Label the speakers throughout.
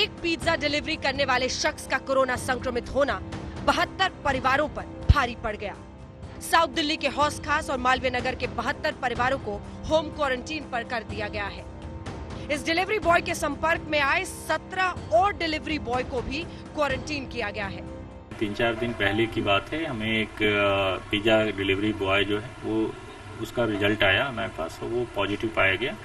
Speaker 1: एक pizza delivery करने वाले शख्स का कोरोना संक्रमित होना 72 परिवारों पर भारी पड़ गया। साउथ दिल्ली के हौस खास और मालवीय नगर के 72 परिवारों को होम क्वारंटीन पर कर दिया गया है। इस डिलीवरी बॉय के संपर्क में आए 17 और डिलीवरी बॉय को भी क्वारंटीन किया गया है।
Speaker 2: 3-4 दिन पहले की बात है, हमें एक पिज्जा डिलीवरी बॉय जो है वो उसका रिजल्ट आया हमारे पास, तो वो पॉजिटिव पाया गया।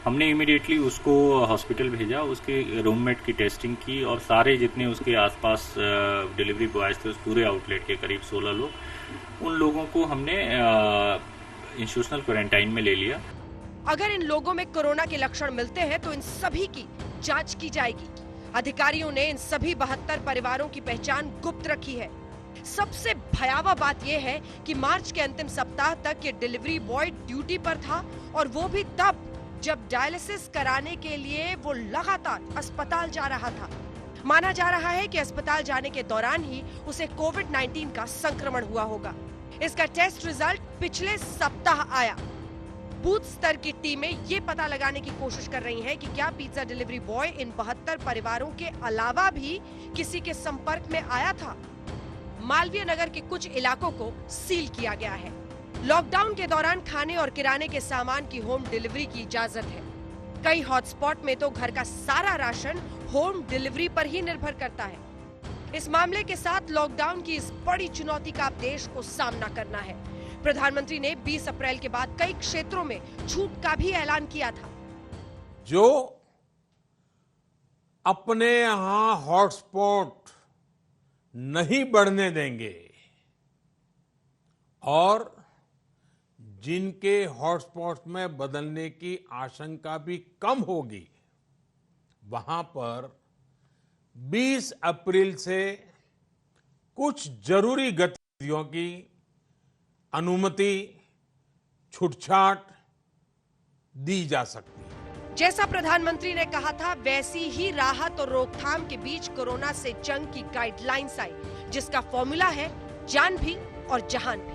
Speaker 2: हमने इमीडिएटली उसको हॉस्पिटल भेजा, उसके रूममेट की टेस्टिंग की और सारे जितने उसके आसपास डिलीवरी बॉयज थे उस पूरे आउटलेट के करीब 16 लोग, उन लोगों को हमने इंस्टीट्यूशनल क्वारंटाइन में ले लिया।
Speaker 1: अगर इन लोगों में कोरोना के लक्षण मिलते हैं तो इन सभी की जांच की जाएगी। अधिकारियों ने इन सभी 72 परिवारों की पहचान गुप्त रखी है। सबसे भयावह बात यह है कि मार्च के अंतिम सप्ताह तक ये डिलीवरी बॉय ड्यूटी पर था और वो भी तब जब डायलिसिस कराने के लिए वो लगातार अस्पताल जा रहा था। माना जा रहा है कि अस्पताल जाने के दौरान ही उसे कोविड-19 का संक्रमण हुआ होगा। इसका टेस्ट रिजल्ट पिछले सप्ताह आया। बूथ स्तर की टीमें ये पता लगाने की कोशिश कर रही हैं कि क्या पिज्जा डिलीवरी बॉय इन 72 परिवारों के अलावा भी किसी के संपर्क में आया था। मालवीय नगर के कुछ इलाकों को सील किया गया है। लॉकडाउन के दौरान खाने और किराने के सामान की होम डिलीवरी की इजाजत है। कई हॉटस्पॉट में तो घर का सारा राशन होम डिलीवरी पर ही निर्भर करता है। इस मामले के साथ लॉकडाउन की इस बड़ी चुनौती का अब देश को सामना करना है। प्रधानमंत्री ने 20 अप्रैल के बाद कई क्षेत्रों में छूट का भी ऐलान किया था।
Speaker 3: जो अपने यहां हॉटस्पॉट नहीं बढ़ने देंगे और जिनके हॉटस्पॉट में बदलने की आशंका भी कम होगी, वहां पर 20 अप्रैल से कुछ जरूरी गतिविधियों की अनुमति छूटछाट दी जा सकती है।
Speaker 1: जैसा प्रधानमंत्री ने कहा था, वैसी ही राहत और रोकथाम के बीच कोरोना से जंग की गाइडलाइंस आई, जिसका फॉर्मूला है जान भी और जहान भी।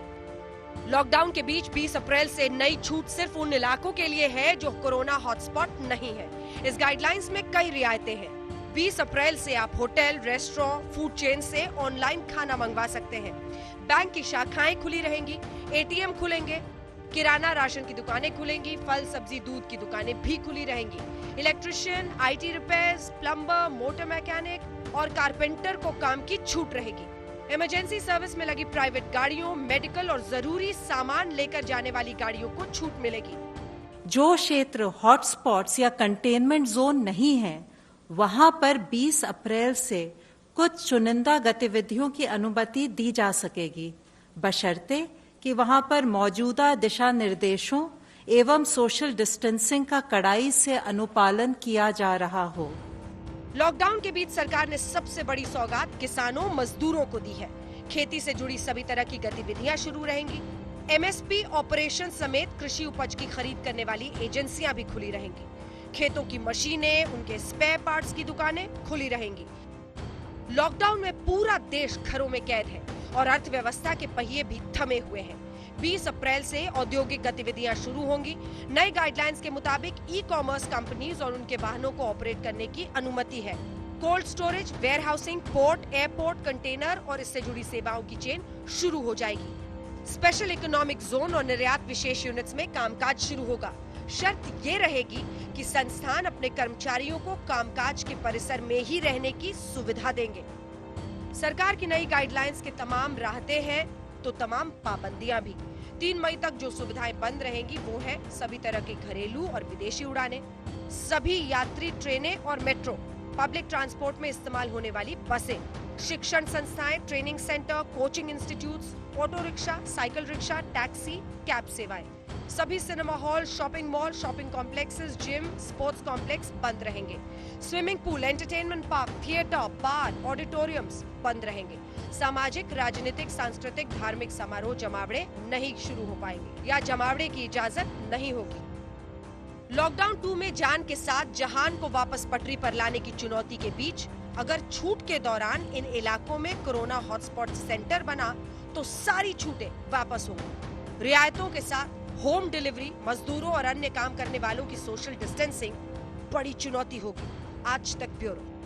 Speaker 1: लॉकडाउन के बीच 20 अप्रैल से नई छूट सिर्फ उन इलाकों के लिए है जो कोरोना हॉटस्पॉट नहीं है। इस गाइडलाइंस में कई रियायतें हैं। 20 अप्रैल से आप होटल, रेस्टोरेंट, फूड चेन से ऑनलाइन खाना मंगवा सकते हैं। बैंक की शाखाएं खुली रहेंगी, एटीएम खुलेंगे, किराना राशन की दुकानें खुलेंगी, फल सब्जी दूध की दुकानें भी खुली रहेंगी। Electrician, IT repairs, plumber, motor mechanic और कारपेंटर को काम की छूट रहेगी। इमरजेंसी सर्विस में लगी प्राइवेट गाड़ियों, मेडिकल और जरूरी सामान लेकर जाने वाली गाड़ियों को छूट मिलेगी।
Speaker 4: जो क्षेत्र हॉटस्पॉट्स या कंटेनमेंट जोन नहीं है, वहां पर 20 अप्रैल से कुछ चुनिंदा गतिविधियों की अनुमति दी जा सकेगी, बशर्ते कि वहां पर मौजूदा दिशा निर्देशों एवं सोशल डिस्टेंसिंग का कड़ाई से अनुपालन किया जा रहा हो।
Speaker 1: लॉकडाउन के बीच सरकार ने सबसे बड़ी सौगात किसानों, मजदूरों को दी है। खेती से जुड़ी सभी तरह की गतिविधियां शुरू रहेंगी। एमएसपी ऑपरेशन समेत कृषि उपज की खरीद करने वाली एजेंसियां भी खुली रहेंगी। खेतों की मशीनें, उनके स्पेयर पार्ट्स की दुकानें खुली रहेंगी। लॉकडाउन में पूरा देश घरों में कैद है और अर्थव्यवस्था के पहिए भी थमे हुए हैं। 20 अप्रैल से औद्योगिक गतिविधियां शुरू होंगी। नए गाइडलाइंस के मुताबिक ई कॉमर्स कंपनीज और उनके वाहनों को ऑपरेट करने की अनुमति है। Cold storage, warehousing, port, airport, container और इससे जुड़ी सेवाओं की चेन शुरू हो जाएगी। स्पेशल इकोनॉमिक जोन और निर्यात विशेष यूनिट्स में कामकाज शुरू होगा। शर्त ये रहेगी कि संस्थान अपने कर्मचारियों को कामकाज के परिसर में ही रहने की सुविधा देंगे। सरकार की नई गाइडलाइंस के तमाम राहतें हैं तो तमाम पाबंदियां भी। 3 मई तक जो सुविधाएं बंद रहेंगी वो है सभी तरह की घरेलू और विदेशी उड़ानें, सभी यात्री ट्रेनें और मेट्रो, पब्लिक ट्रांसपोर्ट में इस्तेमाल होने वाली बसें, शिक्षण संस्थाएं, training centre, coaching institutes, auto rickshaw, cycle rickshaw, taxi, cab सेवाएं। सभी cinema hall, shopping mall, shopping complexes, gym, sports complex बंद रहेंगे। Swimming pool, entertainment park, theatre, bar, auditoriums बंद रहेंगे। सामाजिक, राजनीतिक, सांस्कृतिक, धार्मिक समारोह, जमावड़े नहीं शुरू हो पाएंगे या जमावड़े की इजाजत नहीं होगी। लॉकडाउन 2 में जान के साथ जहान को वापस पटरी पर लाने की चुनौती के बीच अगर छूट के दौरान इन इलाकों में कोरोना हॉटस्पॉट सेंटर बना तो सारी छूटें वापस होंगी। रियायतों के साथ होम डिलीवरी, मजदूरों और अन्य काम करने वालों की सोशल डिस्टेंसिंग बड़ी चुनौती होगी। आज तक ब्यूरो।